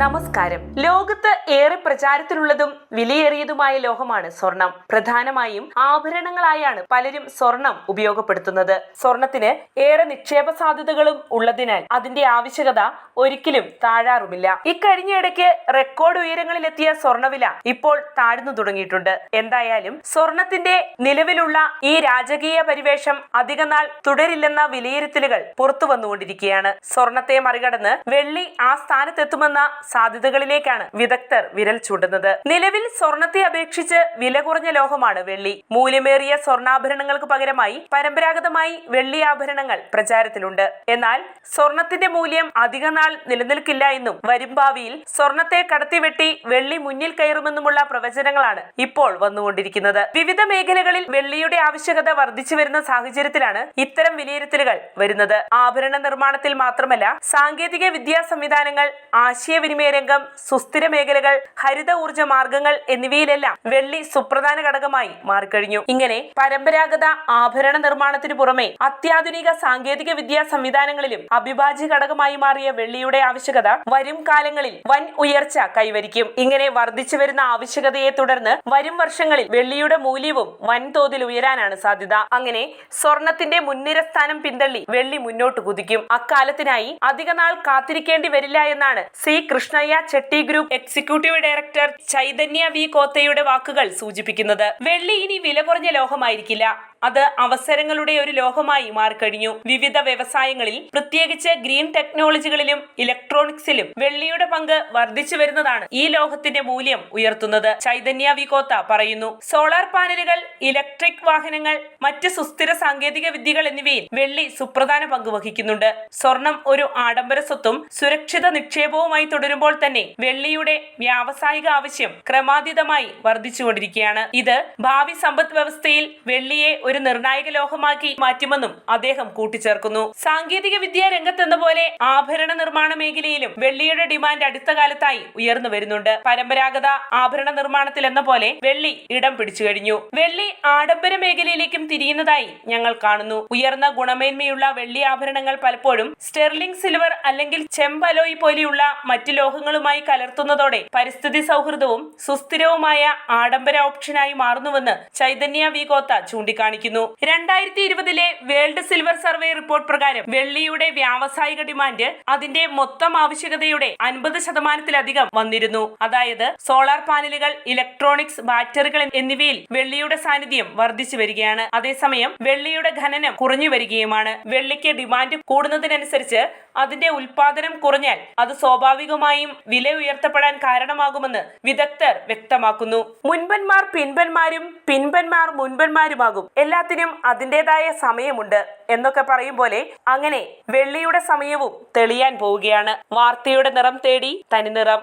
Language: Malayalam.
നമസ്കാരം. ലോകത്ത് ഏറെ പ്രചാരത്തിലുള്ളതും വിലയേറിയതുമായ ലോഹമാണ് സ്വർണം. പ്രധാനമായും ആഭരണങ്ങളായാണ് പലരും സ്വർണം ഉപയോഗപ്പെടുത്തുന്നത്. സ്വർണത്തിന് ഏറെ നിക്ഷേപ സാധ്യതകളും ഉള്ളതിനാൽ അതിന്റെ ആവശ്യകത ഒരിക്കലും താഴാറുമില്ല. ഇക്കഴിഞ്ഞയിടയ്ക്ക് റെക്കോർഡ് ഉയരങ്ങളിലെത്തിയ സ്വർണ്ണവില ഇപ്പോൾ താഴ്ന്നു തുടങ്ങിയിട്ടുണ്ട്. എന്തായാലും സ്വർണത്തിന്റെ നിലവിലുള്ള ഈ രാജകീയ പരിവേഷം അധികനാൾ തുടരില്ലെന്ന വിലയിരുത്തലുകൾ പുറത്തു വന്നുകൊണ്ടിരിക്കുകയാണ്. സ്വർണത്തെ മറികടന്ന് വെള്ളി ആ സ്ഥാനത്തെത്തുമെന്ന സാധ്യതകളിലേക്കാണ് വിദഗ്ധർ വിരൽ ചൂണ്ടുന്നത്. നിലവിൽ സ്വർണത്തെ അപേക്ഷിച്ച് വില കുറഞ്ഞ ലോഹമാണ് വെള്ളി. മൂല്യമേറിയ സ്വർണ്ണാഭരണങ്ങൾക്ക് പകരമായി പരമ്പരാഗതമായി വെള്ളി ആഭരണങ്ങൾ പ്രചാരത്തിലുണ്ട്. എന്നാൽ സ്വർണത്തിന്റെ മൂല്യം അധികനാൾ നിലനിൽക്കില്ല എന്നും വരും ഭാവിയിൽ സ്വർണത്തെ കടത്തിവെട്ടി വെള്ളി മുന്നിൽ കയറുമെന്നുമുള്ള പ്രവചനങ്ങളാണ് ഇപ്പോൾ വന്നുകൊണ്ടിരിക്കുന്നത്. വിവിധ മേഖലകളിൽ വെള്ളിയുടെ ആവശ്യകത വർദ്ധിച്ചു വരുന്ന സാഹചര്യത്തിലാണ് ഇത്തരം വിലയിരുത്തലുകൾ വരുന്നത്. ആഭരണ നിർമ്മാണത്തിൽ മാത്രമല്ല, സാങ്കേതിക വിദ്യാ സംവിധാനങ്ങൾ, ആശയവിനിമയ രംഗം, സുസ്ഥിര മേഖലകൾ, ഹരിത ഊർജ്ജ മാർഗങ്ങൾ എന്നിവയിലെല്ലാം വെള്ളി സുപ്രധാന ഘടകമായി മാറിക്കഴിഞ്ഞു. ഇങ്ങനെ പരമ്പരാഗത ആഭരണ നിർമ്മാണത്തിനു പുറമെ അത്യാധുനിക സാങ്കേതിക വിദ്യാ സംവിധാനങ്ങളിലും അവിഭാജ്യ ഘടകമായി മാറിയ വെള്ളിയുടെ ആവശ്യകത വരും കാലങ്ങളിൽ വൻ ഉയർച്ച കൈവരിക്കും. ഇങ്ങനെ വർദ്ധിച്ചു വരുന്ന ആവശ്യകതയെ തുടർന്ന് വരും വർഷങ്ങളിൽ വെള്ളിയുടെ മൂല്യവും വൻതോതിൽ ഉയരാനാണ് സാധ്യത. അങ്ങനെ സ്വർണത്തിന്റെ മുൻനിര സ്ഥാനം പിന്തള്ളി വെള്ളി മുന്നോട്ട് കുതിക്കും. അക്കാലത്തിനായി അധികനാൾ കാത്തിരിക്കേണ്ടി വരില്ല എന്നാണ് C Krishnaiah Chetty group executive director Chaitanya V കോത്തയുടെ വാക്കുകൾ സൂചിപ്പിക്കുന്നത്. വെള്ളി ഇനി വില കുറഞ്ഞ ലോഹമായിരിക്കില്ല, അത് അവസരങ്ങളുടെ ഒരു ലോഹമായി മാറിക്കഴിഞ്ഞു. വിവിധ വ്യവസായങ്ങളിൽ, പ്രത്യേകിച്ച് ഗ്രീൻ ടെക്നോളജികളിലും ഇലക്ട്രോണിക്സിലും വെള്ളിയുടെ പങ്ക് വർദ്ധിച്ചു വരുന്നതാണ് ഈ ലോഹത്തിന്റെ മൂല്യം ഉയർത്തുന്നത്. ചൈതന്യ വി കോത്ത പറയുന്നു. സോളാർ പാനലുകൾ, ഇലക്ട്രിക് വാഹനങ്ങൾ, മറ്റ് സുസ്ഥിര സാങ്കേതിക വിദ്യകൾ എന്നിവയിൽ വെള്ളി സുപ്രധാന പങ്ക് വഹിക്കുന്നുണ്ട്. സ്വർണം ഒരു ആഡംബര സ്വത്തും സുരക്ഷിത നിക്ഷേപവുമായി തുടരുമ്പോൾ തന്നെ വെള്ളിയുടെ വ്യാവസായിക ആവശ്യം ക്രമാതീതമായി വർദ്ധിച്ചുകൊണ്ടിരിക്കുകയാണ്. ഇത് ഭാവി സമ്പദ് വ്യവസ്ഥയിൽ വെള്ളിയെ ഒരു നിർണായക ലോഹമാക്കി മാറ്റുമെന്നും അദ്ദേഹം കൂട്ടിച്ചേർക്കുന്നു. സാങ്കേതിക വിദ്യാ രംഗത്തെന്ന പോലെ ആഭരണ നിർമ്മാണ മേഖലയിലും വെള്ളിയുടെ ഡിമാൻഡ് അടുത്ത കാലത്തായി ഉയർന്നു വരുന്നുണ്ട്. പരമ്പരാഗത ആഭരണ നിർമ്മാണത്തിൽ എന്ന പോലെ വെള്ളി ഇടം പിടിച്ചു കഴിഞ്ഞു. വെള്ളി ആഡംബര മേഖലയിലേക്കും തിരിയുന്നതായി ഞങ്ങൾ കാണുന്നു. ഉയർന്ന ഗുണമേന്മയുള്ള വെള്ളി ആഭരണങ്ങൾ പലപ്പോഴും സ്റ്റെർലിംഗ് സിൽവർ അല്ലെങ്കിൽ ചെമ്പലോയ് പോലെയുള്ള മറ്റു ലോഹങ്ങളുമായി കലർത്തുന്നതോടെ പരിസ്ഥിതി സൗഹൃദവും സുസ്ഥിരവുമായ ആഡംബര ഓപ്ഷനായി മാറുന്നുവെന്ന് ചൈതന്യ വി കോത്ത ചൂണ്ടിക്കാണിക്കുന്നു. 2020 വേൾഡ് സിൽവർ സർവേ റിപ്പോർട്ട് പ്രകാരം വെള്ളിയുടെ വ്യാവസായിക ഡിമാൻഡ് അതിന്റെ മൊത്തം ആവശ്യകതയുടെ 50% വന്നിരുന്നു. അതായത് സോളാർ പാനലുകൾ, ഇലക്ട്രോണിക്സ്, ബാറ്ററികൾ എന്നിവയിൽ വെള്ളിയുടെ സാന്നിധ്യം വർദ്ധിച്ചു വരികയാണ്. അതേസമയം വെള്ളിയുടെ ഖനനം കുറഞ്ഞു വരികയുമാണ്. വെള്ളിക്ക് ഡിമാൻഡ് കൂടുന്നതിനനുസരിച്ച് അതിന്റെ ഉൽപാദനം കുറഞ്ഞാൽ അത് സ്വാഭാവികമായും വില ഉയർത്തപ്പെടാൻ കാരണമാകുമെന്ന് വിദഗ്ധർ വ്യക്തമാക്കുന്നു. മുൻപന്മാർ പിൻപന്മാരും പിൻപന്മാർ മുൻപന്മാരുമാകും. എല്ലാത്തിനും അതിൻ്റെതായ സമയമുണ്ട് എന്നൊക്കെ പറയും പോലെ അങ്ങനെ വെള്ളിയുടെ സമയവും തെളിയാൻ പോവുകയാണ്. വാർത്തയുടെ നിറം തേടി തനിനിറം.